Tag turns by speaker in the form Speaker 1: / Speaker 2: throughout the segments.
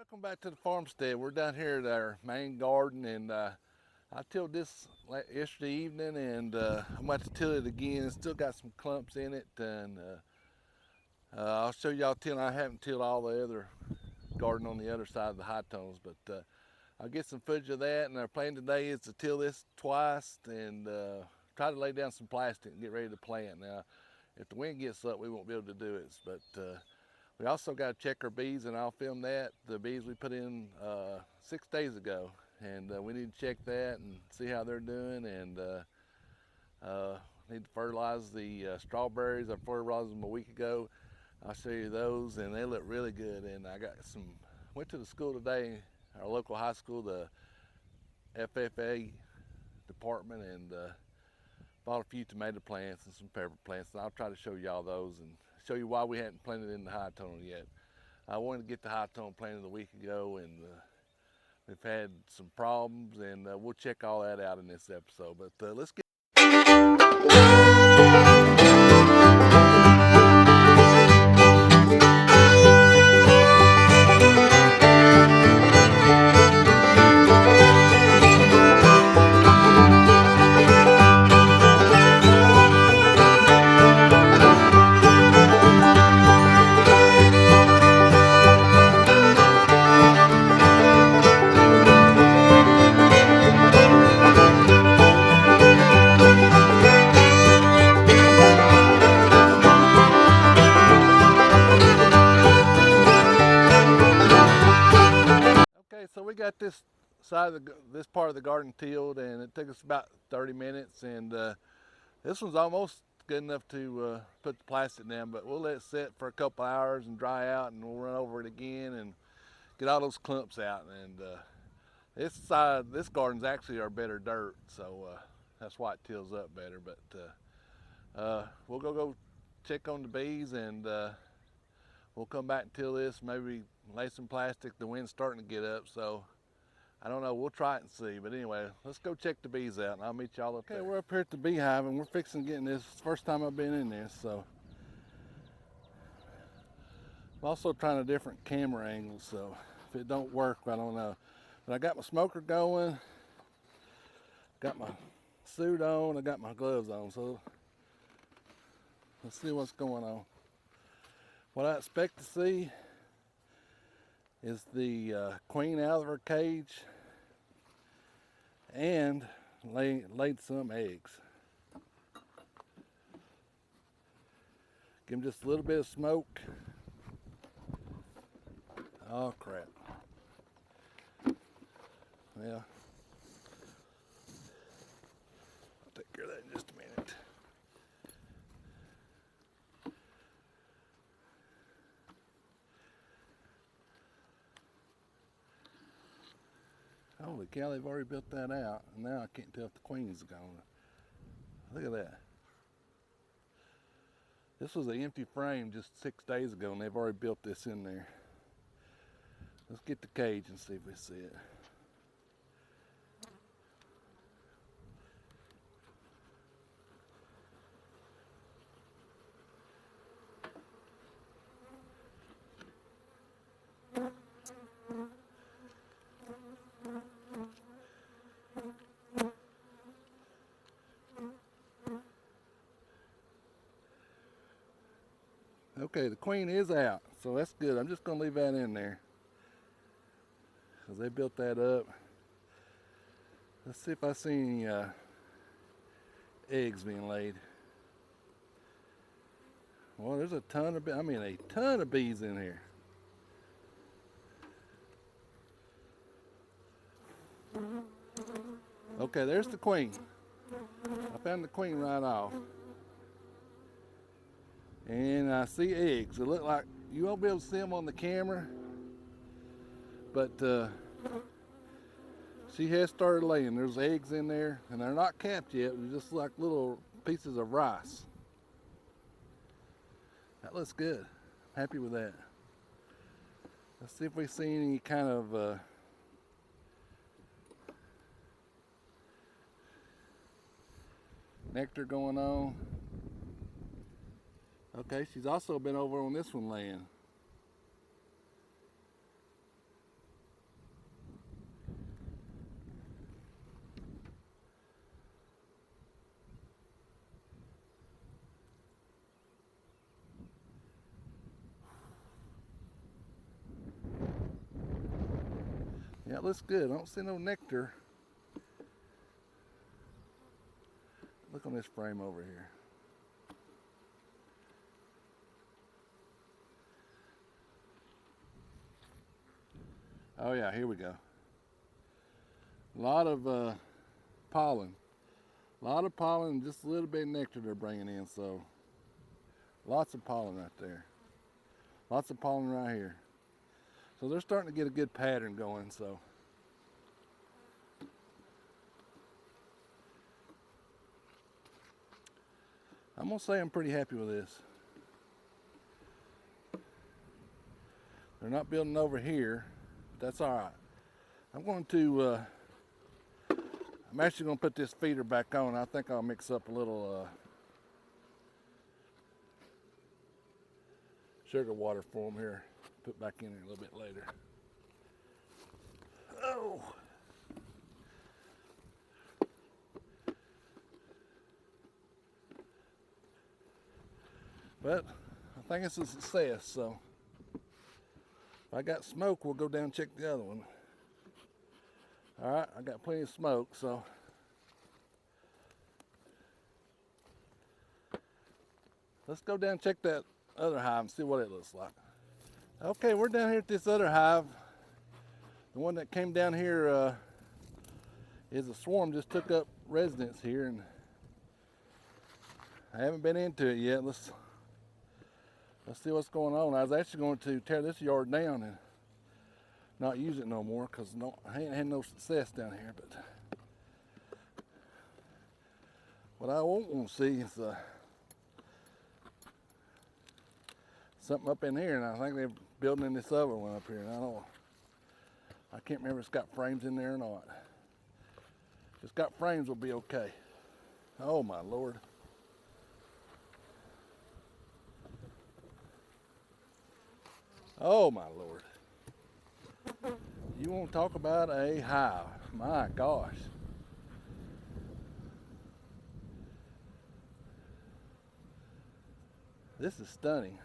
Speaker 1: Welcome back to the farmstead. We're down here at our main garden, and I tilled this yesterday evening, and I'm about to till it again. It's still got some clumps in it, and I'll show y'all tilling. I haven't tilled all the other garden on the other side of the high tones, but I'll get some footage of that. And our plan today is to till this twice and try to lay down some plastic and get ready to plant. Now, if the wind gets up, we won't be able to do it, but we also got to check our bees, and I'll film that. The bees we put in 6 days ago, and we need to check that and see how they're doing. And need to fertilize the strawberries. I fertilized them a week ago. I'll show you those, and they look really good. And I got some. Went to the school today, our local high school, the FFA department, and bought a few tomato plants and some pepper plants. And I'll try to show y'all those and show you why we hadn't planted in the high tone yet. I wanted to get the high tone planted a week ago, and we've had some problems, and we'll check all that out in this episode. But let's get. Okay, so we got this side of this part of the garden tilled, and it took us about 30 minutes. And this one's almost good enough to put the plastic down, but we'll let it sit for a couple hours and dry out, and we'll run over it again and get all those clumps out. And this garden's actually our better dirt, so that's why it tills up better. But we'll go check on the bees, and we'll come back and till this, maybe lay some plastic. The wind's starting to get up, so I don't know. We'll try it and see. But anyway, let's go check the bees out, and I'll meet y'all up there. Okay, we're up here at the beehive, and we're fixing getting this. It's the first time I've been in this, so I'm also trying a different camera angle, so if it don't work, I don't know. But I got my smoker going, got my suit on, I got my gloves on, so let's see what's going on. What I expect to see is the queen out of her cage and laid some eggs. Give them just a little bit of smoke. Oh crap. Well, I'll take care of that in just a minute. Holy cow, they've already built that out, and now I can't tell if the queen is gone. Look at that. This was an empty frame just 6 days ago, and they've already built this in there. Let's get the cage and see if we see it. Okay, the queen is out, so that's good. I'm just gonna leave that in there because they built that up. Let's see if I see any eggs being laid. Well, there's a ton of, a ton of bees in here. Okay, there's the queen. I found the queen right off. And I see eggs. It look like you won't be able to see them on the camera, but she has started laying. There's eggs in there, and they're not capped yet. They're just like little pieces of rice. That looks good. Happy with that. Let's see if we see any kind of nectar going on. Okay, she's also been over on this one laying. Yeah, it looks good. I don't see no nectar. Look on this frame over here. Oh yeah, here we go. A lot of pollen. A lot of pollen and just a little bit of nectar they're bringing in, so lots of pollen right there. Lots of pollen right here. So they're starting to get a good pattern going, so. I'm gonna say I'm pretty happy with this. They're not building over here, but that's all right. I'm going to, I'm actually gonna put this feeder back on. I think I'll mix up a little sugar water for them here. Put back in here a little bit later. Oh. But I think it's a success, so if I got smoke, we'll go down and check the other one. All right, I got plenty of smoke, so let's go down and check that other hive and see what it looks like. Okay, we're down here at this other hive. The one that came down here is a swarm, just took up residence here, and I haven't been into it yet. Let's see what's going on. I was actually going to tear this yard down and not use it no more because I ain't had no success down here. But what I won't want to see is something up in here, and I think they're building in this other one up here. And I can't remember if it's got frames in there or not. If it's got frames, will be okay. Oh my Lord. Oh my Lord. You want to talk about a hive? My gosh. This is stunning.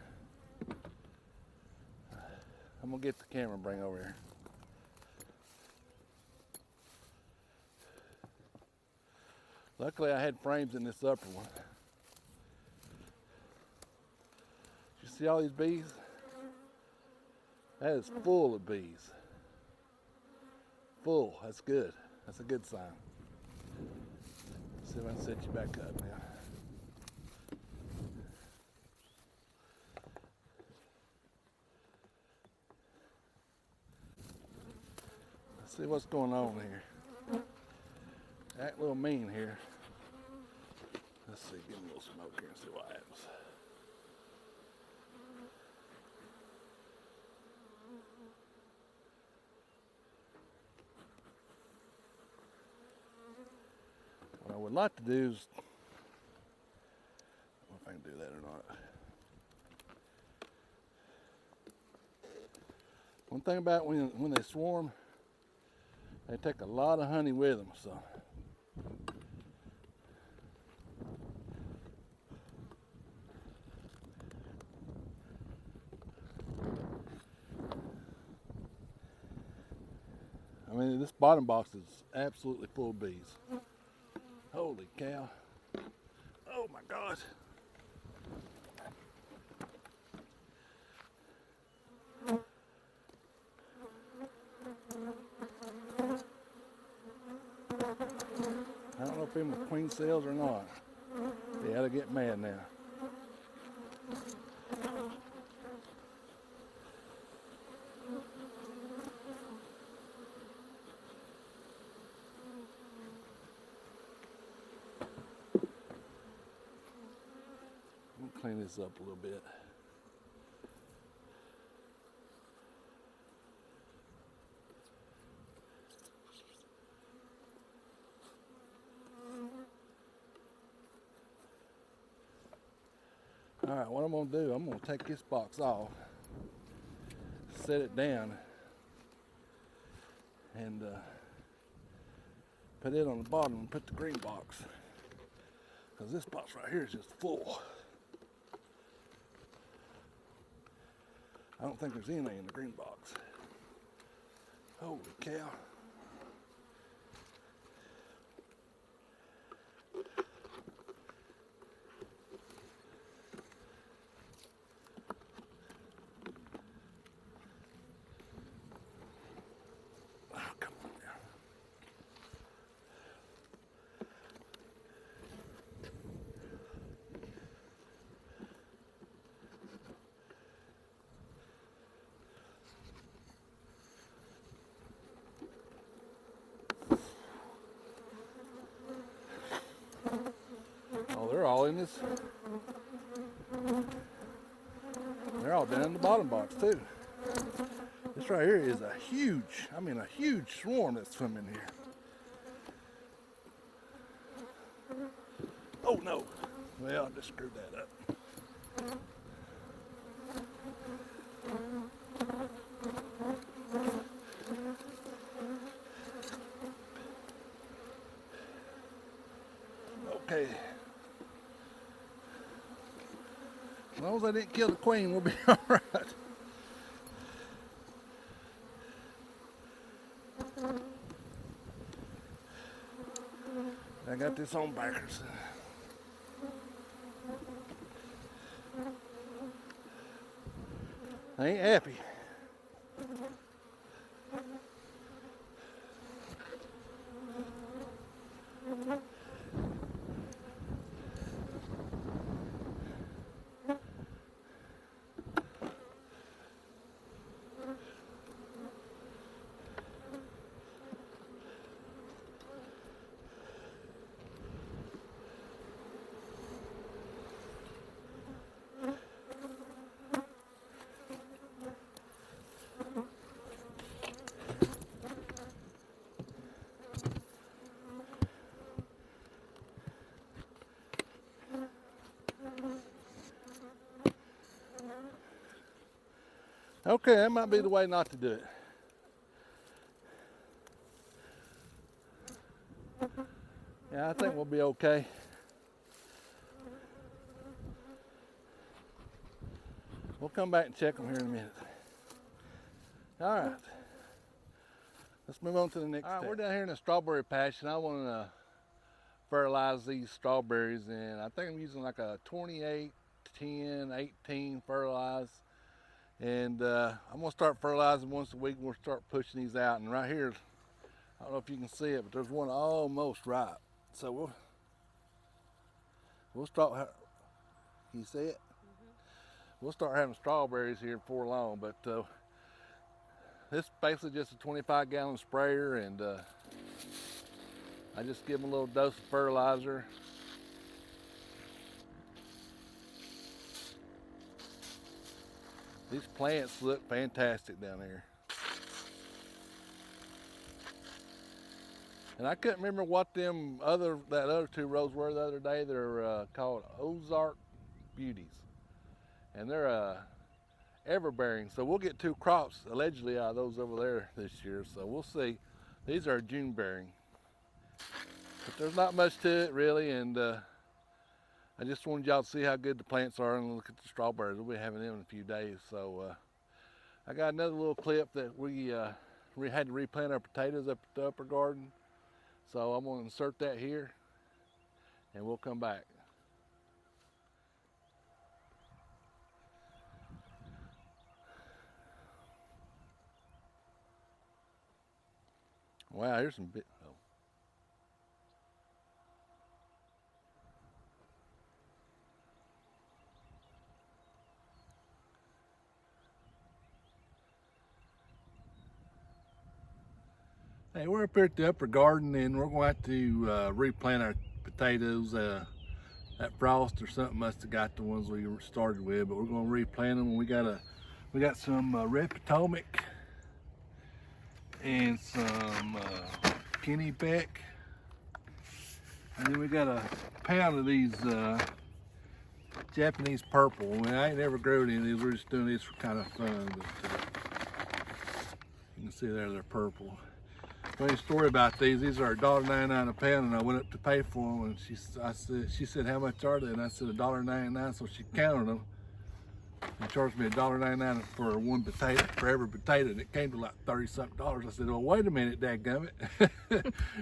Speaker 1: I'm gonna get the camera and bring over here. Luckily I had frames in this upper one. You see all these bees? That is full of bees. Full, that's good. That's a good sign. Let's see if I can set you back up now. Let's see what's going on here. Act a little mean here. Let's see, give me a little smoke here and see what happens. What I would like to do is, I don't know if I can do that or not. One thing about when they swarm, they take a lot of honey with them, so. I mean, this bottom box is absolutely full of bees. Holy cow. Oh my gosh. I don't know if them are queen cells or not. Yeah, they get mad now. I'm gonna clean this up a little bit. All right, what I'm gonna do, I'm gonna take this box off, set it down, and put it on the bottom and put the green box. Because this box right here is just full. I don't think there's anything in the green box. Holy cow. Oh, come on now. Oh, they're all in this. They're all down in the bottom box too. This right here is a huge, a huge swarm that's swimming here. Oh no. Well, I just screwed that up. Okay. As long as I didn't kill the queen, we'll be all right. I got this on backers. I ain't happy. Okay, that might be the way not to do it. Yeah, I think we'll be okay. We'll come back and check them here in a minute. All right. Let's move on to the next step. We're down here in the strawberry patch, and I want to fertilize these strawberries, and I think I'm using like a 28, 10, 18 fertilize. And I'm gonna start fertilizing once a week. We'll start pushing these out. And right here, I don't know if you can see it, but there's one almost ripe. So we'll start. Can you see it? Mm-hmm. We'll start having strawberries here before long. But this is basically just a 25-gallon sprayer, and I just give them a little dose of fertilizer. These plants look fantastic down here. And I couldn't remember what that other two rows were the other day. They're called Ozark Beauties. And they're everbearing. So we'll get 2 crops allegedly out of those over there this year. So we'll see. These are June bearing. But there's not much to it really. And I just wanted y'all to see how good the plants are and look at the strawberries. We'll be having them in a few days. So I got another little clip that we had to replant our potatoes up at the upper garden. So I'm going to insert that here and we'll come back. Wow, here's some bit. Oh. Hey, we're up here at the upper garden, and we're going to have to replant our potatoes. That frost or something must have got the ones we started with, but we're going to replant them. We got some red Potomac and some Kennebec, and then we got a pound of these Japanese purple. I mean, I ain't never grown any of these. We're just doing this for kind of fun. But, you can see there they're purple. Funny story about these. These are $1.99 a pound, and I went up to pay for them, and she said, how much are they? And I said $1.99. So she counted them, He charged me $1.99 for one potato, for every potato, and it came to like 30 something dollars. I said, well, wait a minute, dadgummit.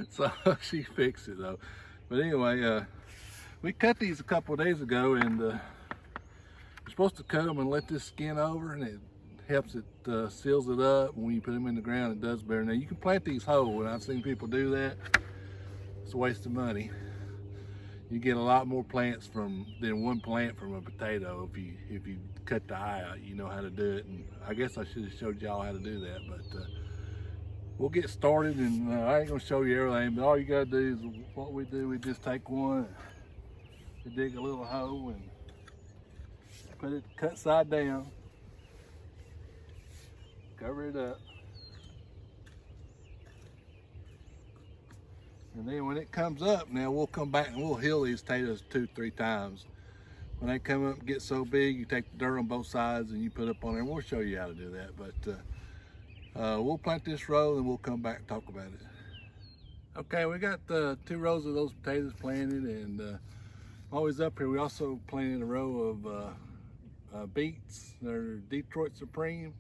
Speaker 1: So she fixed it though. But anyway, we cut these a couple of days ago, and you're supposed to cut them and let this skin over, and it helps it, seals it up. When you put them in the ground, it does better. Now you can plant these whole, and I've seen people do that. It's a waste of money. You get a lot more plants than one plant from a potato if you cut the eye out. You know how to do it, and I guess I should have showed y'all how to do that. But we'll get started, and I ain't gonna show you everything. But all you gotta do is what we do. We just take one, we dig a little hole, and put it cut side down, cover it up. And then when it comes up, now we'll come back and we'll hill these potatoes 2-3 times. When they come up and get so big, you take the dirt on both sides and you put up on there. And we'll show you how to do that. But we'll plant this row and we'll come back and talk about it. Okay, we got 2 rows of those potatoes planted, and always up here we also planted a row of beets. They're Detroit Supreme,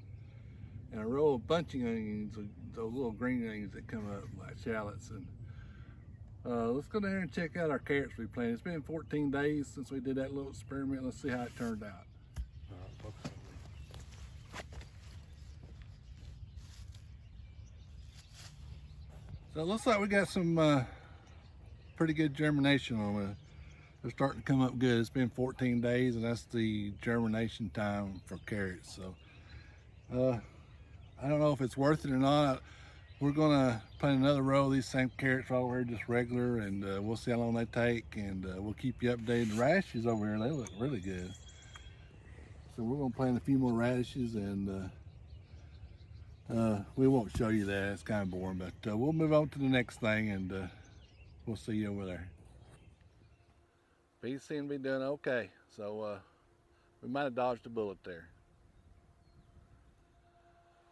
Speaker 1: and a row of bunching onions, those little green onions that come up like shallots. And let's go down here and check out our carrots we planted. It's been 14 days since we did that little experiment. Let's see how it turned out. So it looks like we got some pretty good germination on it. They're starting to come up good. It's been 14 days, and that's the germination time for carrots. So I don't know if it's worth it or not. We're gonna plant another row of these same carrots right over here, just regular, and we'll see how long they take, and we'll keep you updated. The radishes over here, they look really good. So we're gonna plant a few more radishes, and we won't show you that, it's kind of boring, but we'll move on to the next thing, and we'll see you over there. Bees seem to be doing okay, so we might have dodged a bullet there.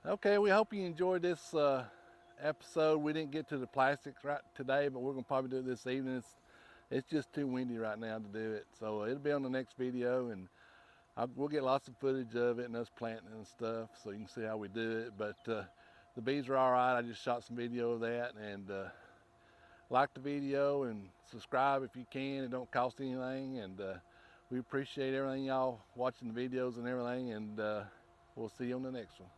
Speaker 1: Okay, we hope you enjoyed this episode. We didn't get to the plastics right today, but we're gonna probably do it this evening. It's just too windy right now to do it, so it'll be on the next video, and we'll get lots of footage of it and us planting and stuff, so you can see how we do it. But the bees are all right. I just shot some video of that, and like the video and subscribe if you can. It don't cost anything, and we appreciate everything y'all watching the videos and everything, and we'll see you on the next one.